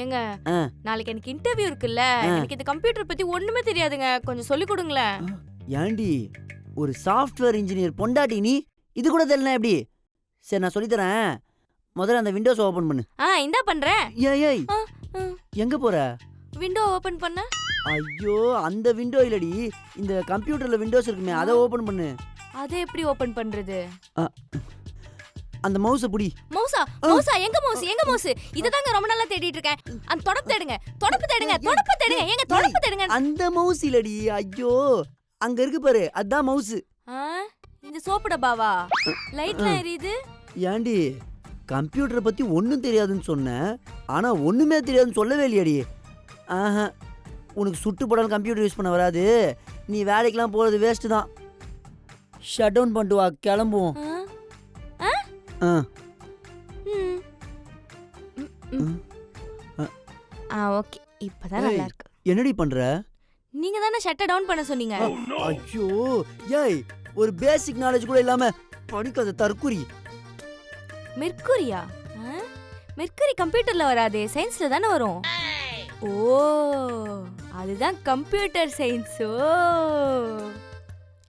ஏங்க ஆ. நாளைக்கு எனக்கு இன்டர்வியூ இருக்குல்ல, எனக்கு இந்த கம்ப்யூட்டர் பத்தி ஒண்ணுமே தெரியாதுங்க, கொஞ்சம் சொல்லி கொடுங்களேன். ஏண்டி ஒரு சாஃப்ட்வேர் இன்ஜினியர் பொண்டாட்டி நீ இது கூட தெரியல எப்படி? சரி நான் சொல்லி தரேன். முதல்ல அந்த விண்டோஸ் ஓபன் பண்ணு. இந்தா பண்றேன். ஏய் எங்க போற? விண்டோ ஓபன் பண்ண. ஐயோ அந்த விண்டோ இல்லடி, இந்த கம்ப்யூட்டர்ல விண்டோஸ் இருக்குமே அதை ஓபன் பண்ணு. அதை எப்படி ஓபன் பண்றது? அந்த மவுஸை புடி. மவுஸா? மவுஸா? எங்க மவுஸ்? எங்க மவுஸ்? இததாங்க ரொம்ப நாளா தேடிட்டு இருக்கேன். அந்த தொடப்பு தேடுங்க, தொடப்பு தேடுங்க, தொடப்பு தேடுங்க. ஏங்க தொடப்பு தேடுங்க. அந்த மவுஸ் இல்லடி. ஐயோ அங்க இருக்கு பாரு, அதான் மவுஸ். இந்த சோப்பு டப்பாவா? லைட்லாம் எரியுது. ஏண்டி கம்ப்யூட்டரை பத்தி ஒன்றும் தெரியாதுன்னு சொன்னேன், ஆனா ஒண்ணுமே தெரியாதுன்னு சொல்லவே இல்லையாடி? ஆஹா, உனக்கு சுட்டு போடாமல் கம்ப்யூட்டர் யூஸ் பண்ண வராது, நீ வேலைக்கெல்லாம் போறது வேஸ்ட் தான். ஷட் டவுன் பண்ணிட்டு வா, கிளம்புவோம். ஓகே, இப்பதான் நல்லா இருக்கு. என்னடி பண்ற? நீங்க தானே ஷட் டவுன் பண்ண சொன்னீங்க. ஐயோ ஏய், ஒரு பேசிக் நாலேஜ் கூட இல்லாம படிக்காத தற்குறி. மெர்க்குரியா? மெர்க்குரி கம்ப்யூட்டர்ல வராதே, சயின்ஸ்ல தானே வரும். ஓ, அதுதான் கம்ப்யூட்டர் சயின்ஸோ.